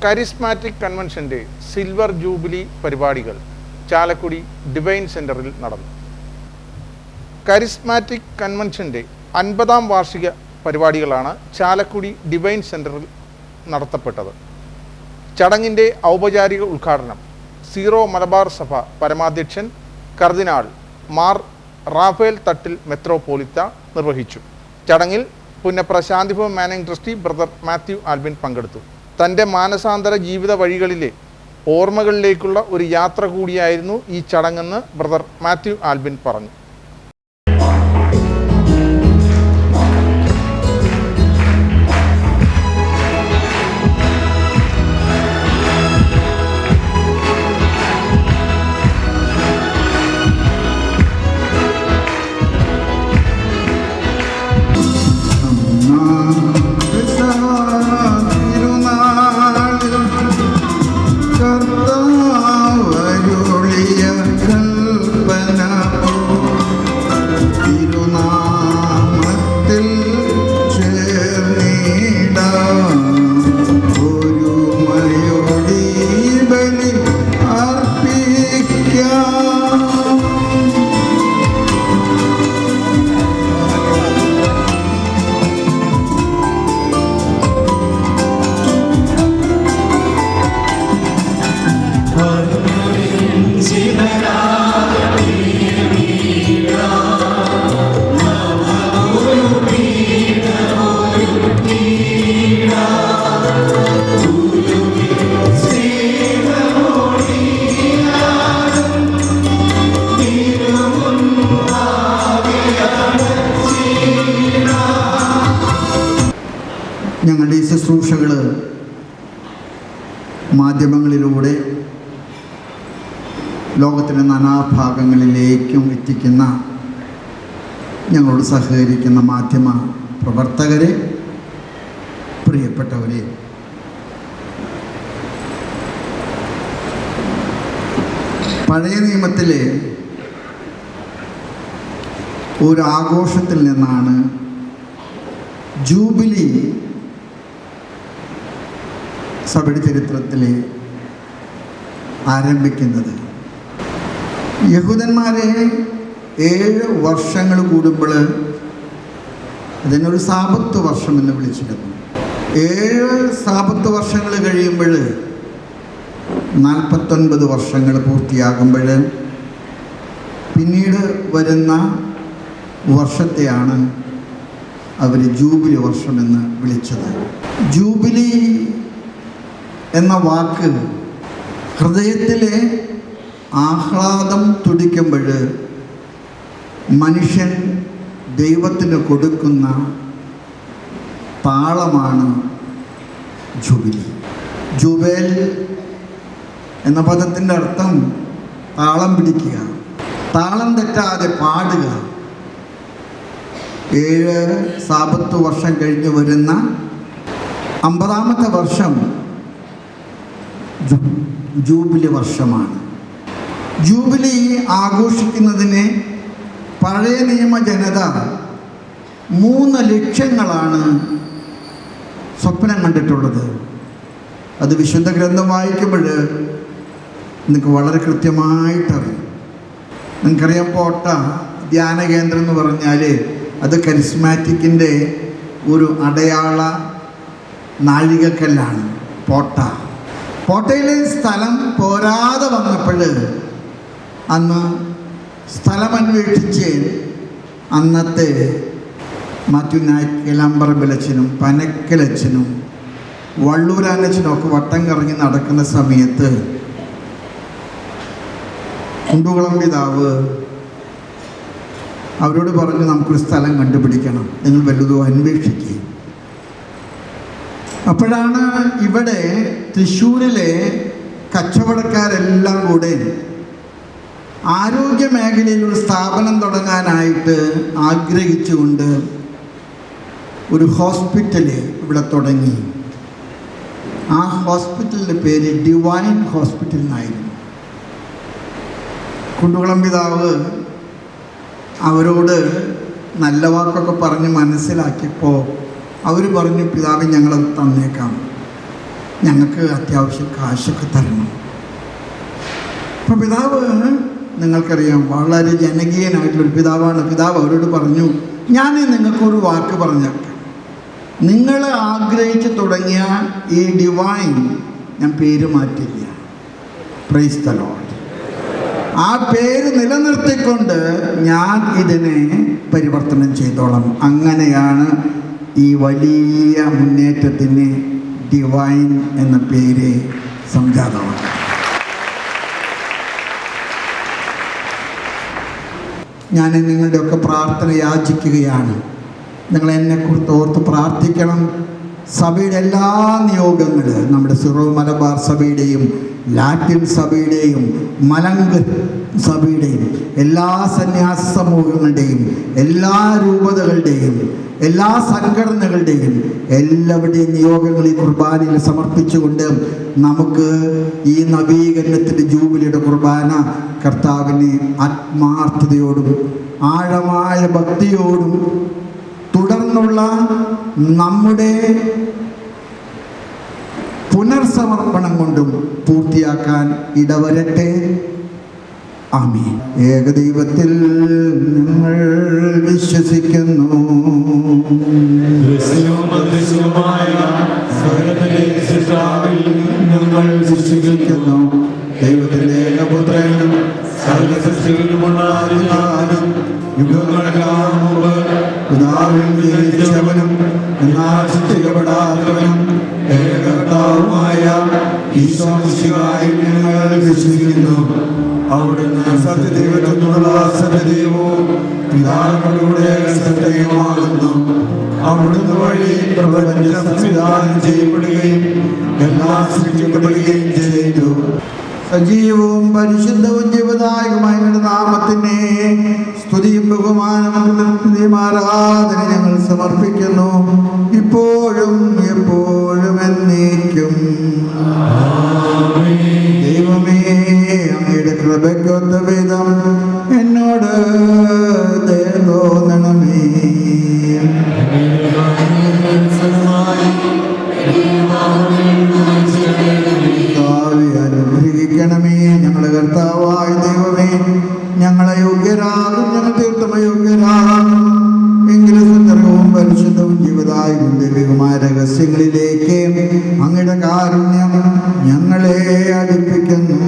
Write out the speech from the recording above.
Charismatic കൺവെൻഷൻ്റെ silver jubilee പരിപാടികൾ Chalakudy divine സെൻ്ററിൽ നടന്നു. കരിസ്മാറ്റിക് കൺവെൻഷൻ്റെ 50-ാം വാർഷിക പരിപാടികളാണ് ചാലക്കുടി ഡിവൈൻ സെൻ്ററിൽ നടത്തപ്പെട്ടത്. ചടങ്ങിൻ്റെ ഔപചാരിക ഉദ്ഘാടനം സീറോ മലബാർ സഭ പരമാധ്യക്ഷൻ കർദിനാൾ മാർ റാഫേൽ തട്ടിൽ മെത്രോപോലിത്ത നിർവഹിച്ചു. ചടങ്ങിൽ Punnapra Shanti Bhavan managing trustee brother Mathew Albin പങ്കെടുത്തു. തൻ്റെ മാനസാന്തര ജീവിത വഴികളിലെ ഓർമ്മകളിലേക്കുള്ള ഒരു യാത്ര കൂടിയായിരുന്നു ഈ ചടങ്ങെന്ന് ബ്രദർ മാത്യു ആൽബിൻ പറഞ്ഞു. ഞങ്ങളുടെ ഈ ശുശ്രൂഷകൾ മാധ്യമങ്ങളിലൂടെ ലോകത്തിൻ്റെ നാനാഭാഗങ്ങളിലേക്കും എത്തിക്കുന്ന ഞങ്ങളോട് സഹകരിക്കുന്ന മാധ്യമ പ്രവർത്തകരെ, പ്രിയപ്പെട്ടവരെ, പഴയ നിയമത്തിലെ ഒരു ആഘോഷത്തിൽ നിന്നാണ് ജൂബിലി സഭയുടെ ചരിത്രത്തിൽ ആരംഭിക്കുന്നത്. യഹൂദന്മാരെ 7 വർഷങ്ങൾ കൂടുമ്പോൾ അതിനൊരു സാബത്ത് വർഷം എന്ന് വിളിച്ചിരുന്നു. 7 സാബത്ത് വർഷങ്ങൾ കഴിയുമ്പോൾ 49 വർഷങ്ങൾ പൂർത്തിയാകുമ്പോൾ പിന്നീട് വരുന്ന വർഷത്തെയാണ് അവർ ജൂബിലി വർഷമെന്ന് വിളിച്ചത്. ജൂബിലി എന്ന വാക്ക് ഹൃദയത്തിലെ ആഹ്ലാദം തുടിക്കുമ്പോൾ മനുഷ്യൻ ദൈവത്തിന് കൊടുക്കുന്ന താളമാണ് ജൂബിലി. ജൂബേൽ എന്ന പദത്തിൻ്റെ അർത്ഥം താളം പിടിക്കുക, താളം തെറ്റാതെ പാടുക. 7 സാബത്ത് വർഷം കഴിഞ്ഞ് വരുന്ന 50-ാമത്തെ വർഷം ജൂബിലി വർഷമാണ്. ജൂബിലി ആഘോഷിക്കുന്നതിന് പഴയ നിയമ ജനത 3 ലക്ഷ്യങ്ങളാണ് സ്വപ്നം കണ്ടിട്ടുള്ളത്. അത് വിശുദ്ധ ഗ്രന്ഥം വായിക്കുമ്പോൾ നിങ്ങൾക്ക് വളരെ കൃത്യമായിട്ടറിയും. നിങ്ങൾക്കറിയാം, പോട്ട ധ്യാന കേന്ദ്രം എന്ന് പറഞ്ഞാൽ അത് കരിസ്മാറ്റിക്കിൻ്റെ ഒരു അടയാള നാഴികക്കല്ലാണ് പോട്ട. പോട്ടയിലെ സ്ഥലം പോരാതെ വന്നപ്പോൾ അന്ന് സ്ഥലം അന്വേഷിച്ച് അന്നത്തെ മാത്യു നായ്ക്കലമ്പറമ്പിലച്ചനും പനക്കലച്ചനും വള്ളൂരാനച്ചനും ഒക്കെ വട്ടം കറങ്ങി നടക്കുന്ന സമയത്ത് കുണ്ടുകുളം പിതാവ് അവരോട് പറഞ്ഞു, നമുക്കൊരു സ്ഥലം കണ്ടുപിടിക്കണം, നിങ്ങൾ വലുതോ അന്വേഷിക്കുക. അപ്പോഴാണ് ഇവിടെ തൃശ്ശൂരിലെ കച്ചവടക്കാരെല്ലാം കൂടെ ആരോഗ്യ മേഖലയിൽ ഒരു സ്ഥാപനം തുടങ്ങാനായിട്ട് ആഗ്രഹിച്ചുകൊണ്ട് ഒരു ഹോസ്പിറ്റൽ ഇവിടെ തുടങ്ങി. ആ ഹോസ്പിറ്റലിൻ്റെ പേര് ഡിവൈൻ ഹോസ്പിറ്റൽ എന്നായിരുന്നു. കുണ്ടുകുളം പിതാവ് അവരോട് നല്ല വാക്കൊക്കെ പറഞ്ഞ് മനസ്സിലാക്കിയപ്പോൾ അവർ പറഞ്ഞു, പിതാവ് ഞങ്ങളത് തന്നേക്കാം. ഞങ്ങൾക്ക് അത്യാവശ്യം കാശൊക്കെ തരണം. അപ്പം പിതാവ്, നിങ്ങൾക്കറിയാം, വളരെ ജനകീയനായിട്ടുള്ളൊരു പിതാവാണ്. പിതാവ് അവരോട് പറഞ്ഞു, ഞാൻ നിങ്ങൾക്കൊരു വാക്ക് പറഞ്ഞേക്കാം. നിങ്ങൾ ആഗ്രഹിച്ച് തുടങ്ങിയ ഈ ഡിവൈൻ ഞാൻ പേര് മാറ്റില്ല. Praise the Lord. ആ പേര് നിലനിർത്തിക്കൊണ്ട് ഞാൻ ഇതിനെ പരിവർത്തനം ചെയ്തോളാം. അങ്ങനെയാണ് ഈ വലിയ മുന്നേറ്റത്തിന് ഡിവൈൻ എന്ന പേര് സംജാതമാണ്. ഞാൻ നിങ്ങളുടെയൊക്കെ പ്രാർത്ഥന യാചിക്കുകയാണ്. നിങ്ങൾ എന്നെക്കുറിച്ച് ഓർത്ത് പ്രാർത്ഥിക്കണം. സഭയുടെ എല്ലാ നിയോഗങ്ങളും, നമ്മുടെ സിറോ മലബാർ സഭയുടെയും ലാറ്റിൻ സഭയുടെയും മലങ്ക് സഭയുടെയും എല്ലാ സന്യാസ സമൂഹങ്ങളുടെയും എല്ലാ രൂപതകളുടെയും എല്ലാ സംഘടനകളുടെയും എല്ലാവരുടെയും നിയോഗങ്ങൾ ഈ കുർബാനയിൽ സമർപ്പിച്ചുകൊണ്ട് നമുക്ക് ഈ നവീകരണത്തിൻ്റെ ജൂബിലിയുടെ കുർബാന കർത്താവിനെ ആത്മാർത്ഥതയോടും ആഴമായ ഭക്തിയോടും തുടർന്നുള്ള നമ്മുടെ പുനർസമർപ്പണം കൊണ്ടും പൂർത്തിയാക്കാൻ ഇടവരട്ടെ. ആമേൻ. ഏകദൈവത്തിൽ ഞങ്ങൾ വിശ്വസിക്കുന്നു. ഞങ്ങൾ വിശ്വസിക്കുന്നു. ദൈവത്തിന്റെ ഏകപുത്രനും സകല സൃഷ്ടികളുമുണ്ടാകും യുഗങ്ങളെല്ലാം മുമ്പ് പിതാവിൽ ജനിച്ചവനും എന്നാൽ സൃഷ്ടിക്കപ്പെടാത്തവനും ഏകകർത്താവുമായ ഈശോ മിശിഹായിൽ ഞങ്ങൾ വിശ്വസിക്കുന്നു. അവിടുന്ന് സത്യദൈവത്തിനുള്ള സത്യദൈവവും പിതാവിലൂടെ സത്യവുമാകുന്നു. അവിടുന്ന് വഴി പ്രപഞ്ചം സംവിധാനം ചെയ്യപ്പെടുകയും എല്ലാം സൃഷ്ടിക്കപ്പെടുകയും ചെയ്തു. സജീവവും പരിശുദ്ധവും ജീവദായകമായ നാമത്തിനെ സ്തുതിയും ബഹുമാനവും ആരാധന ഞങ്ങൾ സമർപ്പിക്കുന്നു, ഇപ്പോഴും എപ്പോഴും എന്നേക്കും. ദൈവമേ, അങ്ങയുടെ കൃപയ്ക്കൊത്ത വിധം എന്നോട് ദയ തോന്നണമേ. അനുഗ്രഹിക്കണമേ. ഞങ്ങളുടെ കർത്താവായ ദൈവമേ, ഞങ്ങളെ യോഗ്യരാകും, ഞങ്ങൾ തീർത്തും അയോഗ്യരാകും. എങ്കിലും സുന്ദരവും പരിശുദ്ധവും ജീവദായകവും ദൈവികമായ രഹസ്യങ്ങളിലേക്ക് അങ്ങയുടെ കാരുണ്യം ഞങ്ങളെ അടുപ്പിക്കുന്നു.